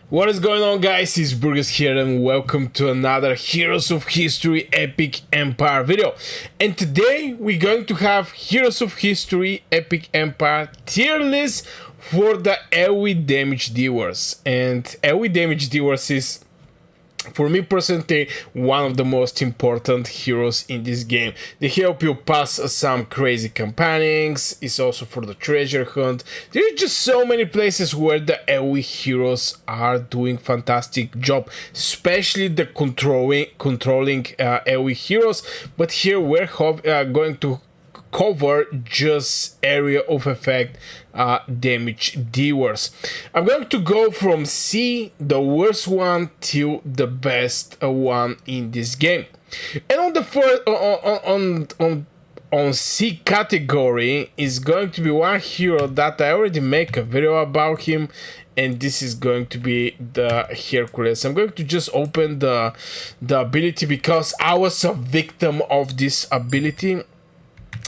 What is going on, guys? It's Burgers here and welcome to another Heroes of History Epic Empire video. And today we're going to have Heroes of History Epic Empire tier list for the AoE damage dealers. And AoE damage dealers is, for me personally, one of the most important heroes in this game. They help you pass some crazy campaigns. It's also for the treasure hunt. There are just so many places where the AoE heroes are doing fantastic job, especially the controlling AoE heroes. But here we're going to cover just area of effect damage dealers. I'm going to go from C, the worst one, to the best one in this game. And on the first on C category is going to be one hero that I already make a video about him, and this is going to be the Hercules. I'm going to just open the ability because I was a victim of this ability.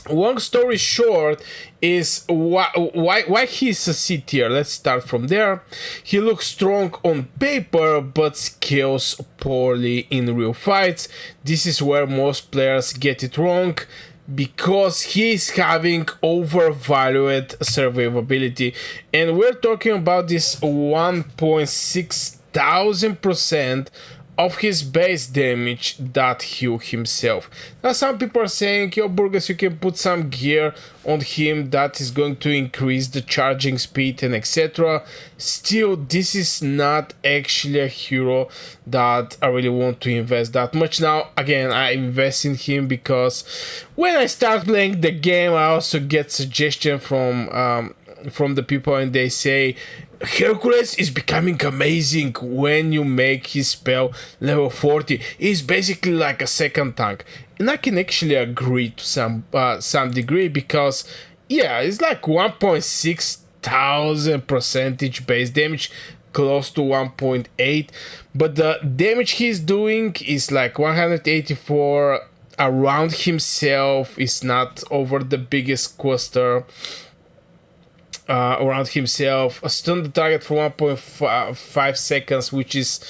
Long story short is why he's a C tier. Let's start from there. He looks strong on paper but scales poorly in real fights. This is where most players get it wrong, because he's having overvalued survivability, and we're talking about this 1,600% of his base damage that heal himself. Now some people are saying, yo Burgers, you can put some gear on him that is going to increase the charging speed and etc. Still, this is not actually a hero that I really want to invest that much. Now again, I invest in him because when I start playing the game I also get suggestion from the people, and they say Hercules is becoming amazing when you make his spell level 40. He's basically like a second tank, and I can actually agree to some degree, because yeah, it's like 1,600% base damage, close to 1.8, but the damage he's doing is like 184 around himself. Is not over the biggest cluster around himself. Stun the target for 1.5 seconds, which is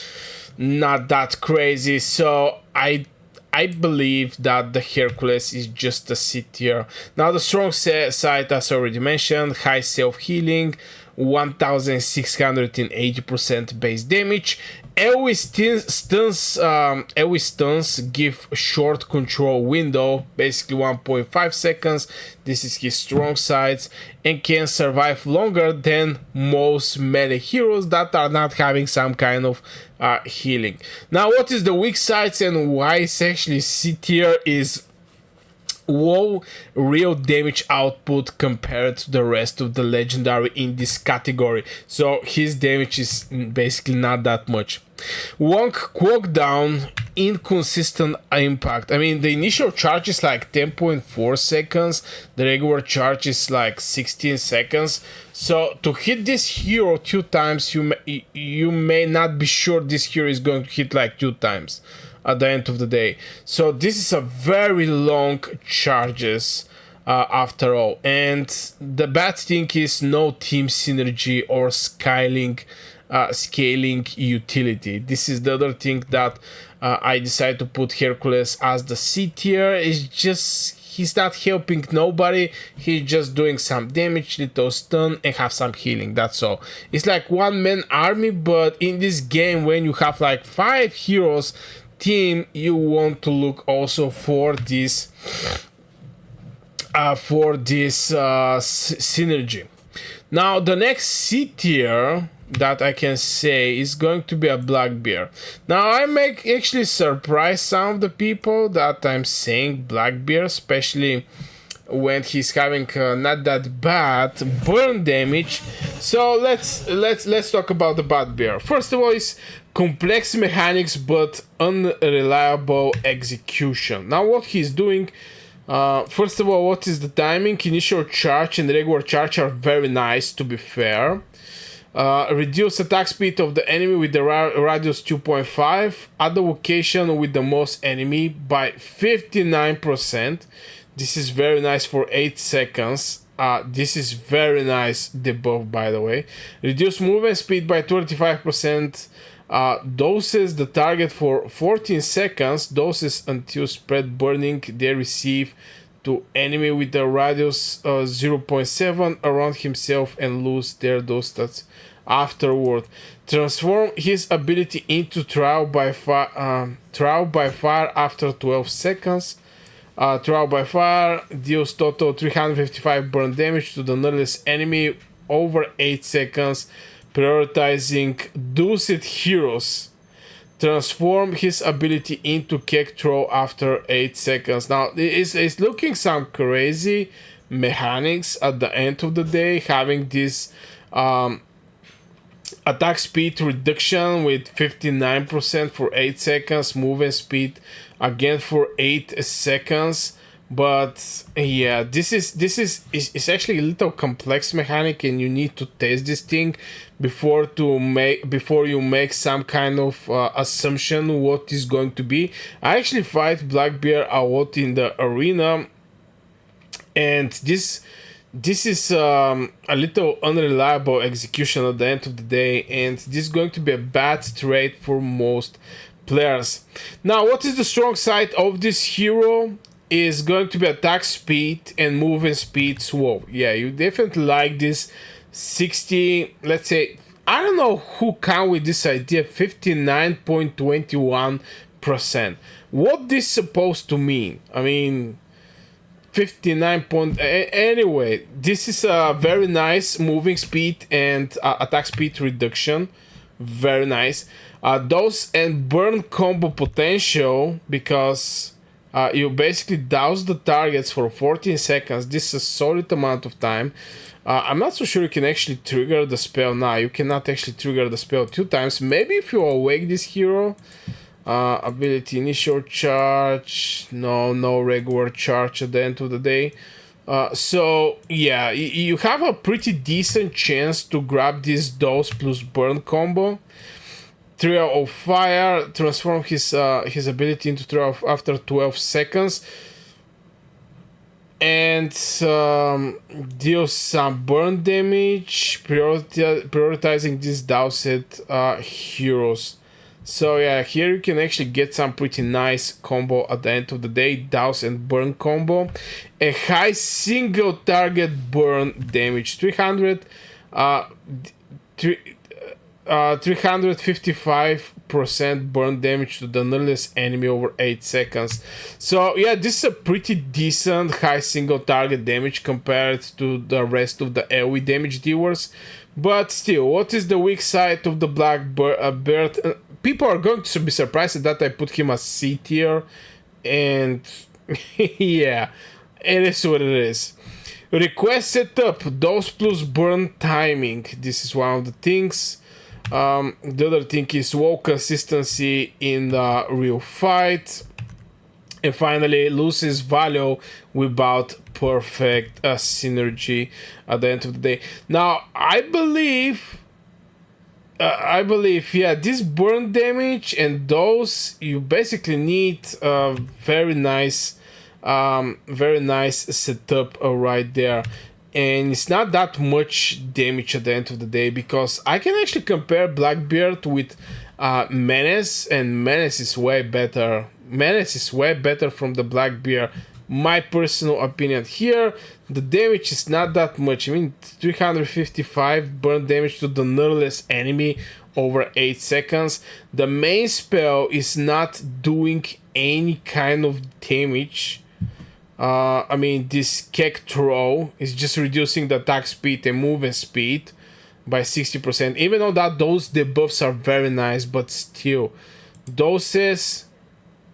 not that crazy. So I believe that the Hercules is just a C tier. Now the strong side, as already mentioned, high self-healing, 1,680% base damage. AoE stuns give short control window, basically 1.5 seconds. This is his strong sides, and can survive longer than most melee heroes that are not having some kind of healing. Now what is the weak sides and why it's actually C tier is low real damage output compared to the rest of the legendary in this category, so his damage is basically not that much. One cooldown, inconsistent impact. I mean, the initial charge is like 10.4 seconds, the regular charge is like 16 seconds. So to hit this hero 2 times, you may not be sure this hero is going to hit like 2 times at the end of the day. So this is a very long charges after all. And the bad thing is no team synergy or scaling utility. This is the other thing that I decided to put Hercules as the C tier. Is just he's not helping nobody. He's just doing some damage, little stun, and have some healing. That's all. It's like one-man army, but in this game, when you have like 5 heroes team, you want to look also for this synergy. Now the next C tier that I can say is going to be a Blackbear. Now I make actually surprise some of the people that I'm saying Blackbear, especially when he's having not that bad burn damage. So let's talk about the Blackbear. First of all, is complex mechanics but unreliable execution. Now what he's doing, first of all, what is the timing? Initial charge and regular charge are very nice, to be fair. Reduce attack speed of the enemy with the radius 2.5 at the location with the most enemy by 59%. This is very nice for 8 seconds. This is very nice debuff, by the way. Reduce movement speed by 25%. Doses the target for 14 seconds. Doses until spread burning they receive to enemy with a radius 0.7 around himself and lose their dose stats afterward. Transform his ability into trial by fire after 12 seconds. Trial by fire deals total 355 burn damage to the nearest enemy over 8 seconds, prioritizing dosed heroes. Transform his ability into kick throw after 8 seconds. Now, it's looking some crazy mechanics at the end of the day, having this attack speed reduction with 59% for 8 seconds, movement speed again for 8 seconds. But yeah, this is actually a little complex mechanic, and you need to test this thing before you make some kind of assumption what is going to be. I actually fight Blackbeard a lot in the arena, and this is a little unreliable execution at the end of the day, and this is going to be a bad trade for most players. Now, what is the strong side of this hero? Is going to be attack speed and movement speed swap. Yeah, you definitely like this 60, let's say, I don't know who come with this idea, 59.21%. What this supposed to mean? I mean, 59 point, anyway, this is a very nice moving speed and attack speed reduction. Very nice. Dose and burn combo potential, because you basically douse the targets for 14 seconds. This is a solid amount of time. I'm not so sure you can actually trigger the spell now. You cannot actually trigger the spell 2 times. Maybe if you awake this hero. Ability initial charge. No regular charge at the end of the day. So yeah, you have a pretty decent chance to grab this dose plus burn combo. Trial of Fire, transform his ability into trial after 12 seconds, and deals some burn damage, prioritizing these doused heroes. So yeah, here you can actually get some pretty nice combo at the end of the day, douse and burn combo. A high single target burn damage, 355% burn damage to the nearest enemy over 8 seconds. So yeah, this is a pretty decent high single target damage compared to the rest of the AoE damage dealers. But still, what is the weak side of the Blackbeard? People are going to be surprised that I put him as C tier, and yeah, it is what it is. Request setup, dose plus burn timing. This is one of the things. The other thing is wall consistency in the real fight. And finally, loses value without perfect synergy at the end of the day. Now, I believe, yeah, this burn damage and those, you basically need a very nice setup right there. And it's not that much damage at the end of the day, because I can actually compare Blackbeard with Menace, and Menace is way better. Menace is way better from the Blackbeard. My personal opinion here, the damage is not that much. I mean, 355 burn damage to the nearest enemy over 8 seconds. The main spell is not doing any kind of damage. I mean, this kick throw is just reducing the attack speed and movement speed by 60%. Even though that those debuffs are very nice, but still, doses,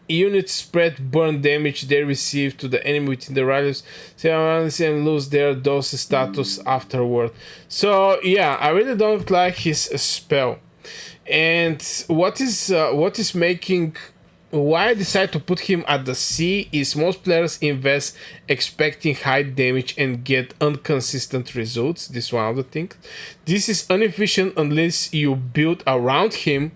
unit spread burn damage they receive to the enemy within the radius, and lose their dose status afterward. So yeah, I really don't like his spell. And what is making why I decided to put him at the C is most players invest expecting high damage and get inconsistent results. This is one of the things. This is inefficient unless you build around him.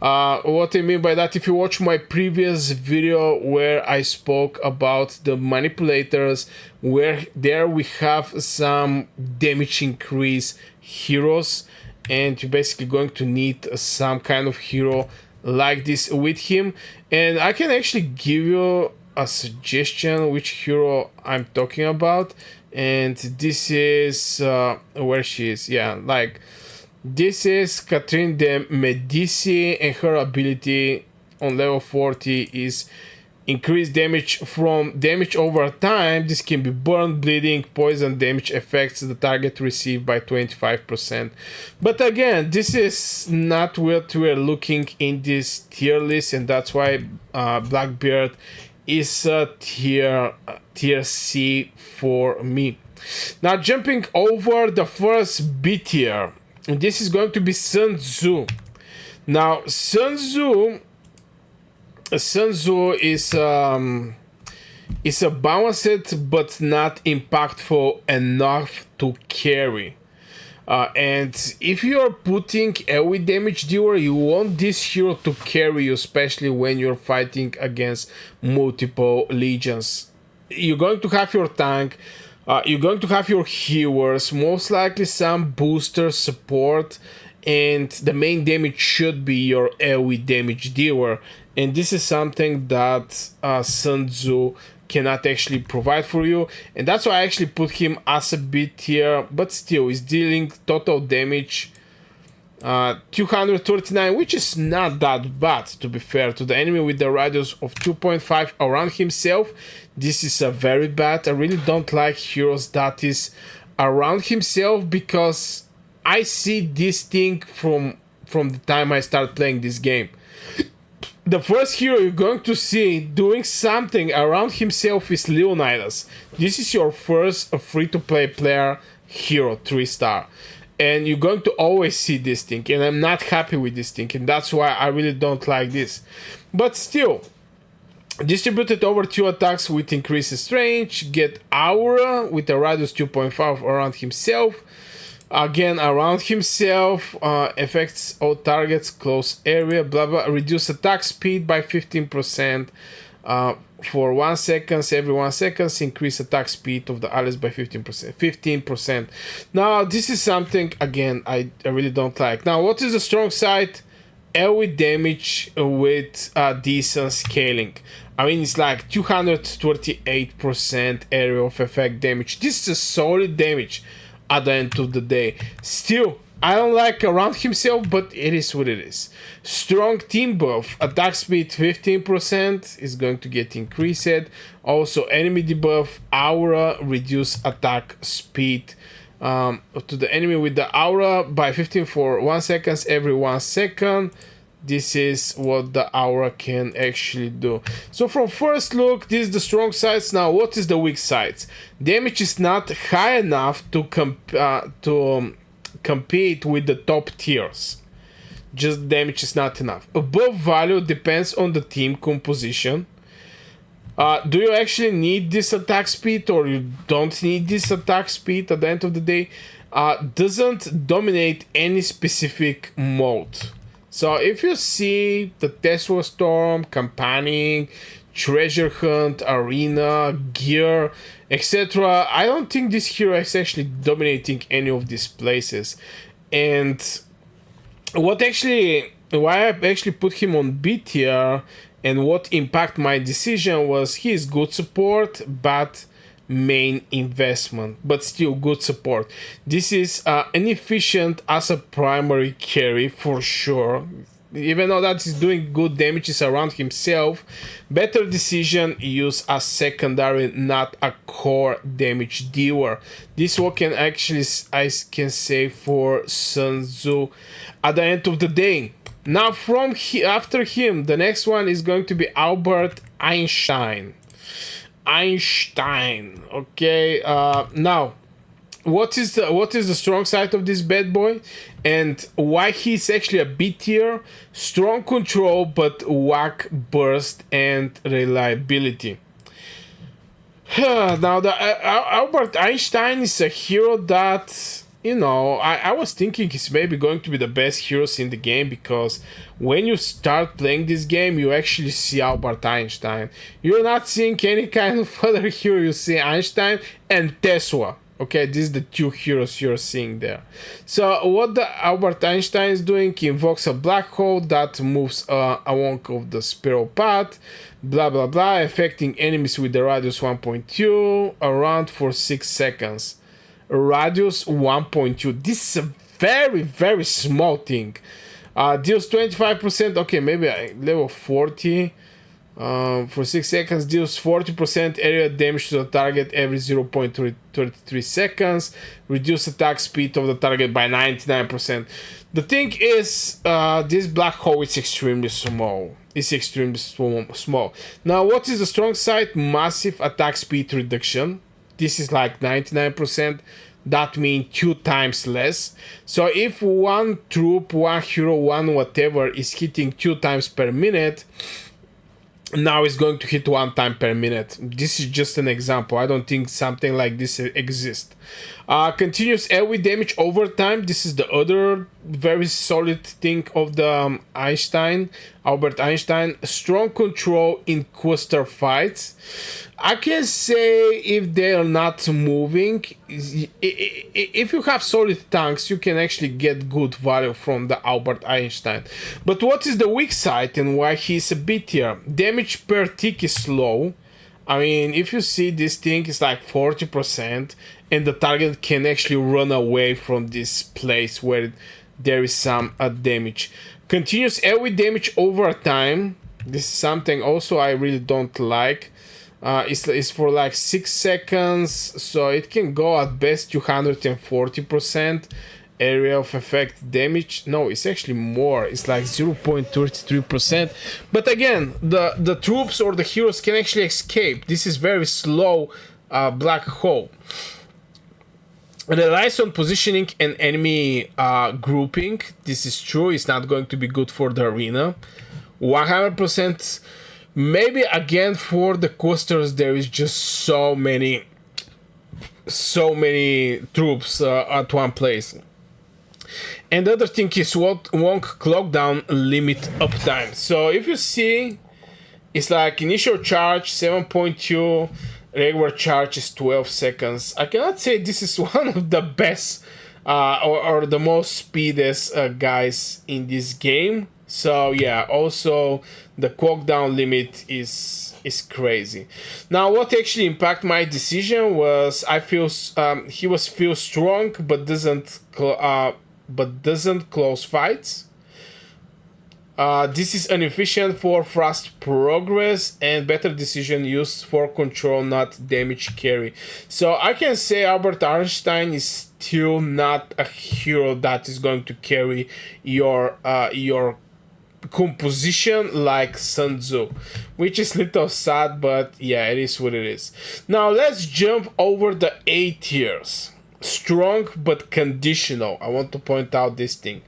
What I mean by that, if you watch my previous video where I spoke about the manipulators, where there we have some damage increase heroes, and you're basically going to need some kind of hero like this with him. And I can actually give you a suggestion which hero I'm talking about, and this is where she is. Yeah, like this is Catherine de Medici, and her ability on level 40 is increased damage from damage over time. This can be burn, bleeding, poison damage affects the target received by 25%. But again, this is not what we're looking in this tier list, and that's why Blackbeard is tier C for me. Now jumping over the first B tier, and this is going to be Sun Tzu. Now Sun Tzu is a balanced but not impactful enough to carry. And if you're putting AoE damage dealer, you want this hero to carry you, especially when you're fighting against multiple legions. You're going to have your tank, you're going to have your healers, most likely some booster support, and the main damage should be your AoE damage dealer. And this is something that Sun Tzu cannot actually provide for you, and that's why I actually put him as a B tier, but still is dealing total damage 239, which is not that bad, to be fair, to the enemy with the radius of 2.5 around himself. This is a very bad. I really don't like heroes that is around himself, because I see this thing from the time I start playing this game. The first hero you're going to see doing something around himself is Leonidas. This is your first free-to-play player hero, 3-star. And you're going to always see this thing, and I'm not happy with this thing, and that's why I really don't like this. But still, distributed over 2 attacks with increased range, get aura with a radius 2.5 around himself. Again, around himself, affects all targets, close area, blah blah. Reduce attack speed by 15% for 1 second. Every 1 second, increase attack speed of the allies by 15%. Now, this is something, again, I really don't like. Now, what is the strong side? AoE damage with decent scaling. I mean, it's like 228% area of effect damage. This is a solid damage at the end of the day. Still, I don't like around himself, but it is what it is. Strong team buff, attack speed 15% is going to get increased. Also, enemy debuff, aura, reduce attack speed to the enemy with the aura by 15 for 1 second every 1 second. This is what the aura can actually do. So from first look, this is the strong sides. Now, what is the weak sides? Damage is not high enough to compete with the top tiers. Just damage is not enough. Above value depends on the team composition. Do you actually need this attack speed, or you don't need this attack speed at the end of the day? Doesn't dominate any specific mode. So if you see the Tesla Storm, Campaigning, Treasure Hunt, Arena, Gear, etc., I don't think this hero is actually dominating any of these places. And why I actually put him on B tier and what impacted my decision was he is good support, but main investment, but still good support. This is inefficient as a primary carry for sure, even though that is doing good damages around himself. Better decision, use a secondary, not a core damage dealer. This one can actually, I can say, for Sun Tzu at the end of the day. Now after him, the next one is going to be Albert Einstein. Okay, now what is the strong side of this bad boy, and why he's actually a B tier? Strong control, but whack burst and reliability. Now the Albert Einstein is a hero that you know, I was thinking it's maybe going to be the best heroes in the game, because when you start playing this game, you actually see Albert Einstein. You're not seeing any kind of other hero. You see Einstein and Tesla. Okay, these are the two heroes you're seeing there. So what the Albert Einstein is doing, he invokes a black hole that moves along of the spiral path, blah blah blah, affecting enemies with the radius 1.2 around for 6 seconds. Radius 1.2. This is a very small thing. Deals 25%. Okay, maybe level 40. For 6 seconds, deals 40% area damage to the target every 0.33 seconds. Reduce attack speed of the target by 99%. The thing is, this black hole is extremely small. It's extremely small. Now, what is the strong side? Massive attack speed reduction. This is like 99%. That means 2 times less. So if one troop, one hero, one whatever is hitting 2 times per minute, now it's going to hit 1 time per minute. This is just an example. I don't think something like this exists. Continuous AoE damage over time. This is the other very solid thing of the Albert Einstein. Strong control in cluster fights. I can say if they are not moving, if you have solid tanks, you can actually get good value from the Albert Einstein. But what is the weak side and why he's a bit here? Damage per tick is low. I mean, if you see this thing is like 40%, and the target can actually run away from this place where there is some damage. Continuous AoE damage over time. This is something also I really don't like. It's for like 6 seconds, so it can go at best 240% area of effect damage. No, it's actually more. It's like 0.33%. But again, the troops or the heroes can actually escape. This is very slow black hole. It relies on positioning and enemy grouping. This is true. It's not going to be good for the arena. 100%. Maybe again for the coasters there is just so many troops at one place. And the other thing is wonk clock down limit uptime. So if you see, it's like initial charge 7.2, regular charge is 12 seconds. I cannot say this is one of the best or the most speediest guys in this game. So yeah, also the clock down limit is crazy. Now, what actually impacted my decision was I feel feel strong but doesn't close fights. This is inefficient for fast progress and better decision used for control, not damage carry. So I can say Albert Einstein is still not a hero that is going to carry your composition like Sun Tzu, which is little sad, but yeah, it is what it is. Now let's jump over the A tiers. Strong but conditional. I want to point out this thing.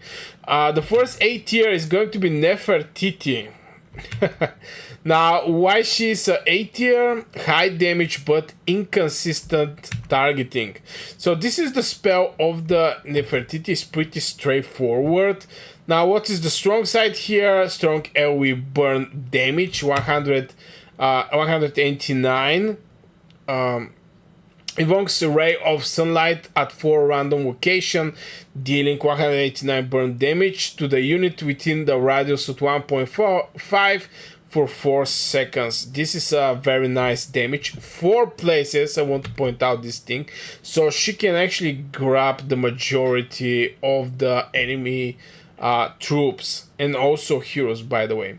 The first A tier is going to be Nefertiti. Now, why she's a A tier? High damage but inconsistent targeting. So this is the spell of the Nefertiti. Is pretty straightforward. Now, what is the strong side here? Strong AoE burn damage, 189. Invokes a ray of sunlight at 4 random locations, dealing 189 burn damage to the unit within the radius of 1.5 for 4 seconds. This is a very nice damage. 4 places, I want to point out this thing. So she can actually grab the majority of the enemy troops and also heroes, by the way.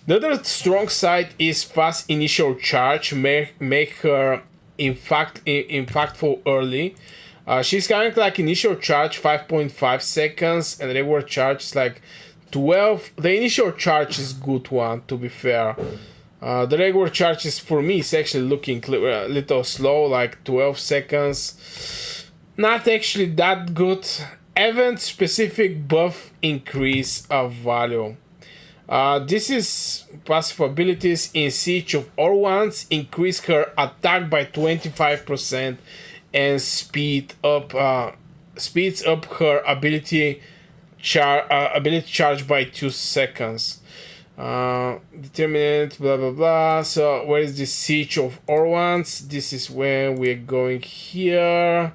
The other strong side is fast initial charge, make her impactful early. She's kind of like initial charge 5.5 seconds and regular charge is like 12. The initial charge is good one, to be fair. The regular charge is, for me, is actually looking a little slow, like 12 seconds. Not actually that good. Event specific buff increase of value. This is passive abilities in Siege of Orwans. Increase her attack by 25% and speed up speeds up her ability charge by 2 seconds. Determinant, blah blah blah. So where is the Siege of Orwans? This is where we're going here.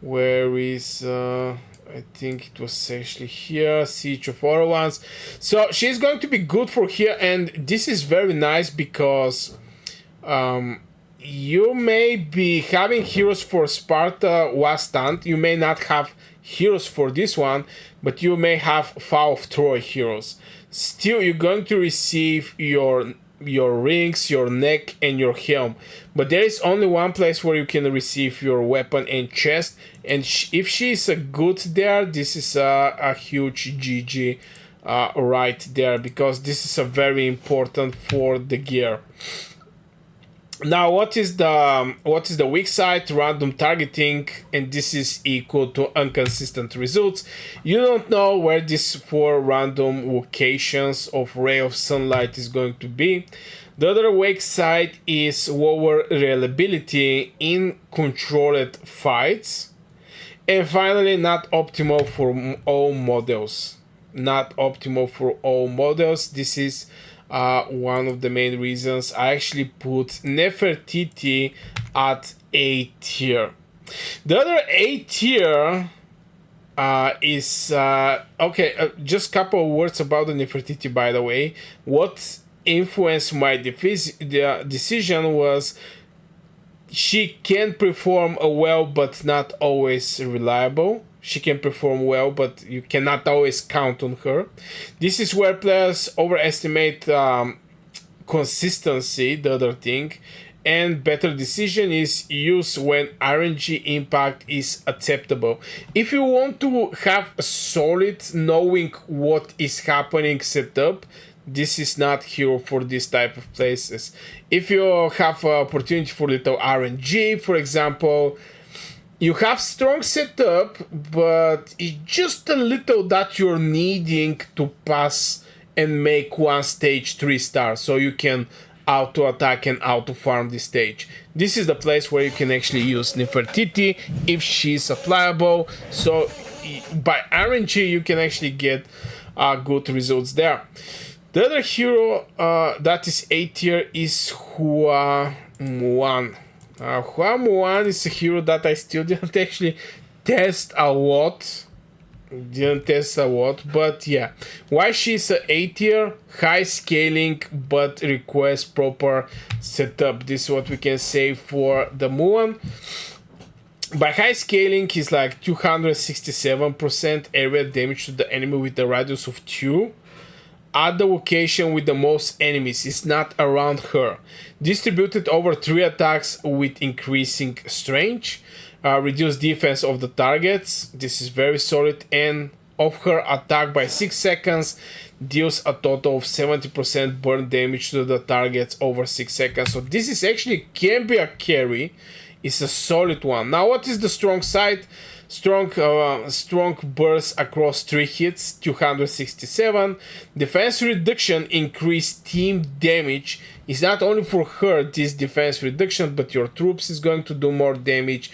Where is I think it was actually here, Siege of Orwans. So she's going to be good for here, and this is very nice because you may be having heroes for Sparta was stunned. You may not have heroes for this one, but you may have Foul of Troy heroes. Still, you're going to receive your rings, your neck, and your helm. But there is only one place where you can receive your weapon and chest. And if she is a good there, this is a huge GG right there, because this is a very important for the gear. Now, what is the weak side? Random targeting, and this is equal to inconsistent results. You don't know where these 4 random locations of ray of sunlight is going to be. The other weak side is lower reliability in controlled fights. And finally, not optimal for all models. Not optimal for all models. This is one of the main reasons I actually put Nefertiti at A tier. The other A tier is okay. Just a couple of words about the Nefertiti, by the way. What influenced my decision was she can perform well, but not always reliable. She can perform well, but you cannot always count on her. This is where players overestimate consistency, the other thing, and better decision is used when RNG impact is acceptable. If you want to have a solid knowing what is happening setup, this is not hero for this type of places. If you have an opportunity for little RNG, for example, you have strong setup, but it's just a little that you're needing to pass and make one stage 3 star, so you can auto attack and auto farm this stage. This is the place where you can actually use Nefertiti if she's applicable. So by RNG you can actually get good results there. The other hero that is A tier is Hua Muan. Hua Muan is a hero that I still didn't actually test a lot. But yeah. Why she's a A tier? High scaling, but requires proper setup. This is what we can say for the Muan. By high scaling, he's like 267% area damage to the enemy with a radius of 2. At the location with the most enemies, is not around her. Distributed over 3 attacks with increasing strength. Reduce defense of the targets. This is very solid. And of her attack by 6 seconds, deals a total of 70% burn damage to the targets over 6 seconds. So this is actually can be a carry. It's a solid one. Now, what is the strong side? Strong burst across 3 hits, 267. Defense reduction, increased team damage. Is not only for her this defense reduction, but your troops is going to do more damage.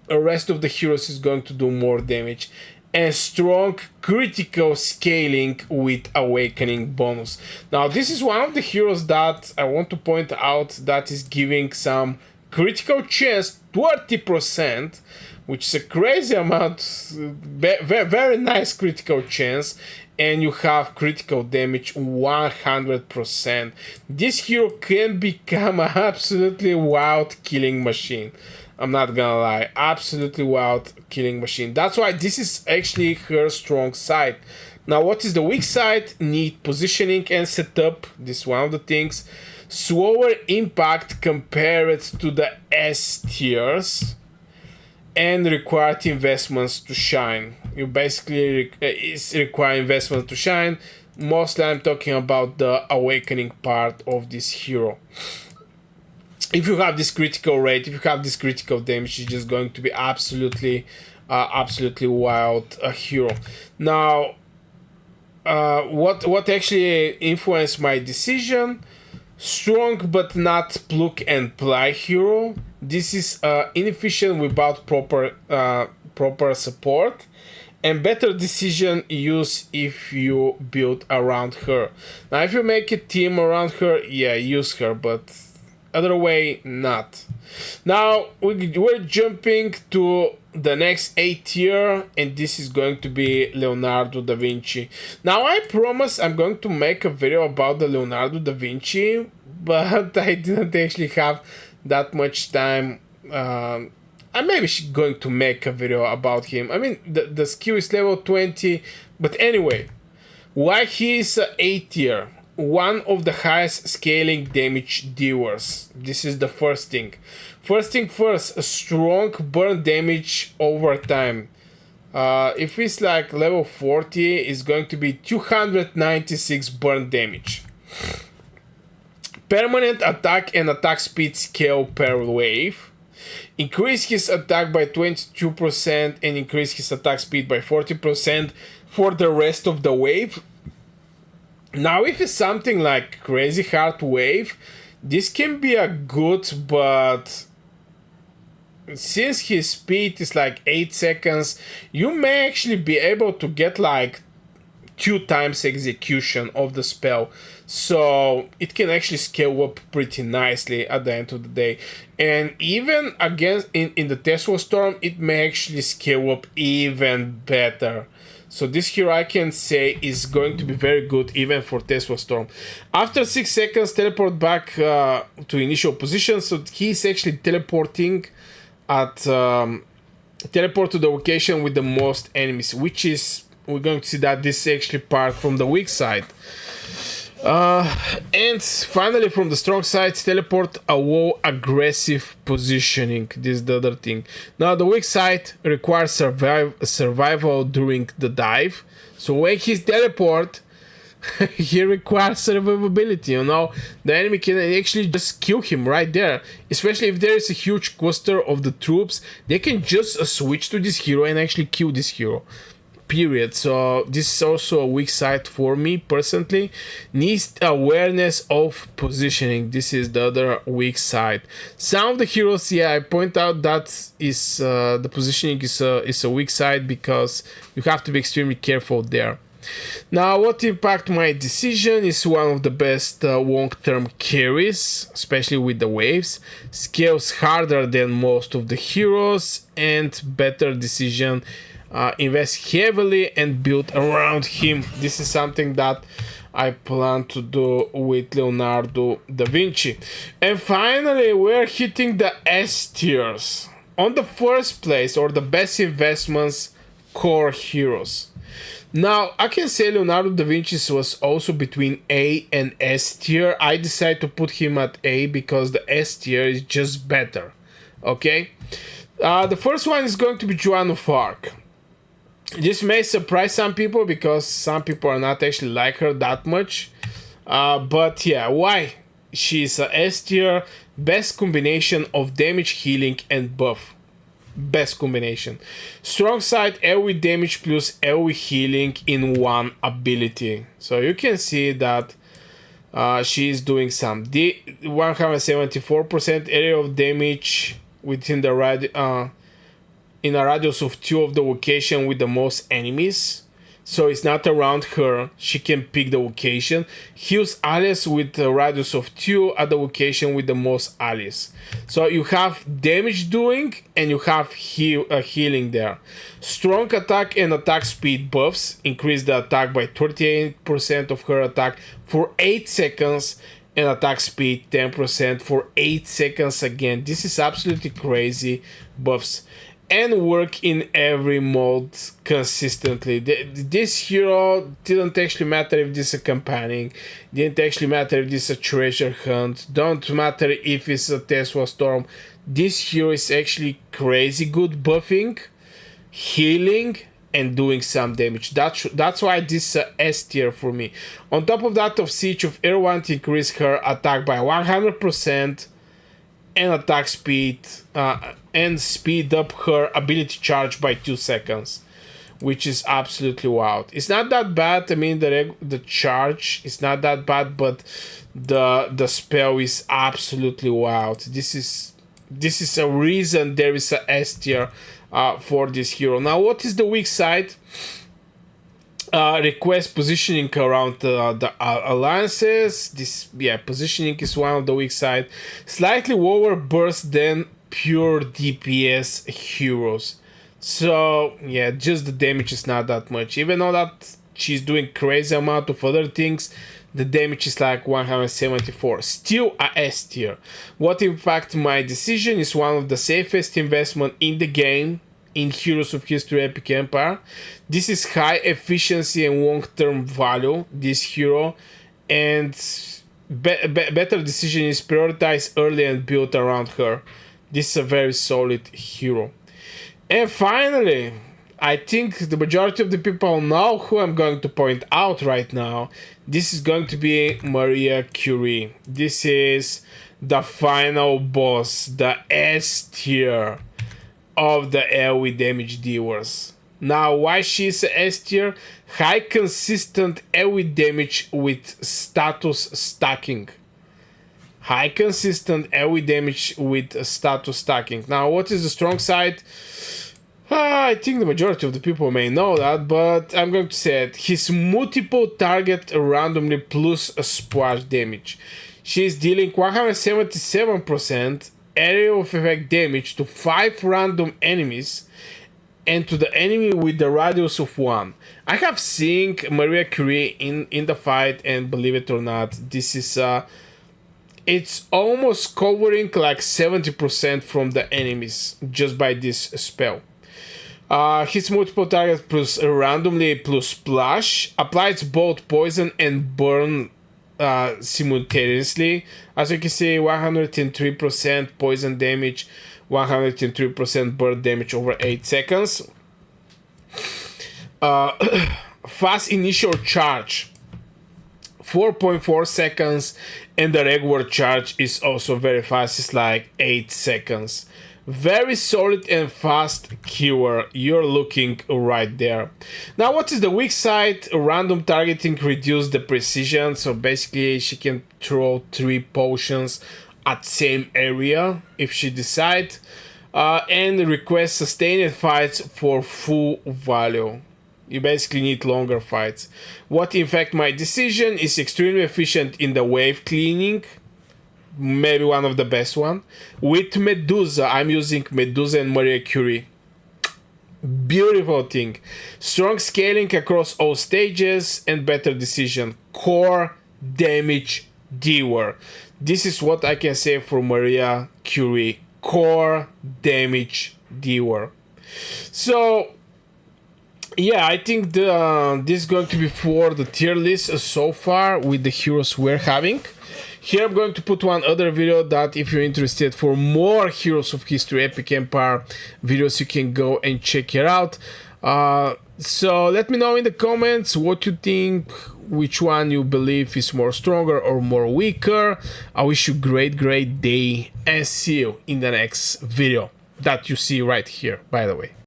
The rest of the heroes is going to do more damage. And strong critical scaling with awakening bonus. Now, this is one of the heroes that I want to point out that is giving some critical chance, 20%. Which is a crazy amount, very nice critical chance, and you have critical damage 100%. This hero can become an absolutely wild killing machine. I'm not gonna lie, absolutely wild killing machine. That's why this is actually her strong side. Now, what is the weak side? Need positioning and setup. This is one of the things. Slower impact compared to the S tiers. And required investments to shine. You basically require investments to shine. Mostly I'm talking about the awakening part of this hero. If you have this critical rate, if you have this critical damage, it's just going to be absolutely wild hero. Now, what actually influenced my decision? Strong but not plug and play hero. This is inefficient without proper proper support, and better decision use if you build around her. Now if you make a team around her, yeah, use her, but other way, not. Now we're jumping to the next A tier, and this is going to be Leonardo da Vinci. Now I promise I'm going to make a video about the Leonardo da Vinci, but I didn't actually have that much time. I'm maybe going to make a video about him. I mean, the skill is level 20, but anyway, why he is A tier? One of the highest scaling damage dealers. This is the first thing. First thing first, a strong burn damage over time. If it's like level 40, it's going to be 296 burn damage. Permanent attack and attack speed scale per wave. Increase his attack by 22% and increase his attack speed by 40% for the rest of the wave. Now if it's something like crazy hard wave, this can be a good, but since his speed is like 8 seconds, you may actually be able to get like 2 times execution of the spell, so it can actually scale up pretty nicely at the end of the day. And even against in the Tesla Storm, it may actually scale up even better. So this hero I can say is going to be very good even for Tesla Storm. After 6 seconds, teleport back to initial position. So he's actually teleporting at teleport to the location with the most enemies, which is, we're going to see that this is actually part from the weak side. And finally from the strong side, teleport allow aggressive positioning. This is the other thing. Now the weak side requires survival during the dive. So when he's teleport, he requires survivability, you know. The enemy can actually just kill him right there. Especially if there is a huge cluster of the troops, they can just switch to this hero and actually kill this hero. Period. So this is also a weak side for me personally. Needs awareness of positioning. This is the other weak side. Some of the heroes, yeah, I point out that is the positioning is a weak side because you have to be extremely careful there. Now, what impact my decision is one of the best long-term carries, especially with the waves. Scales harder than most of the heroes, and better decision. Invest heavily and build around him. This is something that I plan to do with Leonardo da Vinci. And finally, we're hitting the S tiers. On the first place, or the best investments, core heroes. Now, I can say Leonardo da Vinci was also between A and S tier. I decided to put him at A because the S tier is just better. Okay? The first one is going to be Joan of Arc. This may surprise some people because some people are not actually like her that much. But yeah, why? She's a S tier, best combination of damage, healing, and buff. Best combination. Strong side, AoE damage plus AoE healing in one ability. So you can see that she is doing some 174% area of damage within the in a radius of 2 of the location with the most enemies. So it's not around her, she can pick the location. Heals allies with a radius of 2 at the location with the most allies. So you have damage doing and you have healing there. Strong attack and attack speed buffs. Increase the attack by 38% of her attack for 8 seconds. And attack speed 10% for 8 seconds again. This is absolutely crazy buffs. And work in every mode consistently. This hero didn't actually matter if this is a campaigning, didn't actually matter if this is a treasure hunt, don't matter if it's a Tesla Storm. This hero is actually crazy good buffing, healing, and doing some damage. That's why this is a S tier for me. On top of that, of Siege of Erewhon increase her attack by 100%. And attack speed and speed up her ability charge by 2 seconds, which is absolutely wild. It's not that bad. I mean, the charge is not that bad, but the spell is absolutely wild. This is a reason there is a S tier for this hero. Now, what is the weak side? Request positioning around the alliances. This, yeah, positioning is one of the weak side. Slightly lower burst than pure DPS heroes. So yeah, just the damage is not that much. Even though that she's doing crazy amount of other things, the damage is like 174. Still a S tier. What impacted my decision is one of the safest investment in the game in Heroes of History Epic Empire. This is high efficiency and long-term value, this hero, and better decision is prioritize early and build around her. This is a very solid hero. And finally, I think the majority of the people know who I'm going to point out right now. This is going to be Maria Curie. This is the final boss, the S tier of the AoE damage dealers. Now, why she's a S tier? High consistent AoE damage with status stacking. High consistent AoE damage with status stacking. Now, what is the strong side? I think the majority of the people may know that, but I'm going to say it. His multiple target randomly plus a splash damage. She is dealing 177% area of effect damage to 5 random enemies and to the enemy with the radius of 1. I have seen Maria Curie in the fight, and believe it or not, this is it's almost covering like 70% from the enemies just by this spell. His multiple target plus randomly plus splash applies both poison and burn simultaneously. As you can see, 103% poison damage, 103% burn damage over 8 seconds. Fast initial charge, 4.4 seconds, and the regular charge is also very fast. It's like 8 seconds. Very solid and fast cure. You're looking right there. Now, what is the weak side? Random targeting reduce the precision. So basically, she can throw 3 potions at same area if she decide. And request sustained fights for full value. You basically need longer fights. What in fact my decision is extremely efficient in the wave cleaning. Maybe one of the best one. With Medusa, I'm using Medusa and Maria Curie. Beautiful thing. Strong scaling across all stages and better decision. Core damage dealer. This is what I can say for Maria Curie. Core damage dealer. So yeah, I think this is going to be for the tier list so far with the heroes we're having. Here I'm going to put one other video that if you're interested for more Heroes of History Epic Empire videos, you can go and check it out. So let me know in the comments what you think, which one you believe is more stronger or more weaker. I wish you great day and see you in the next video that you see right here, by the way.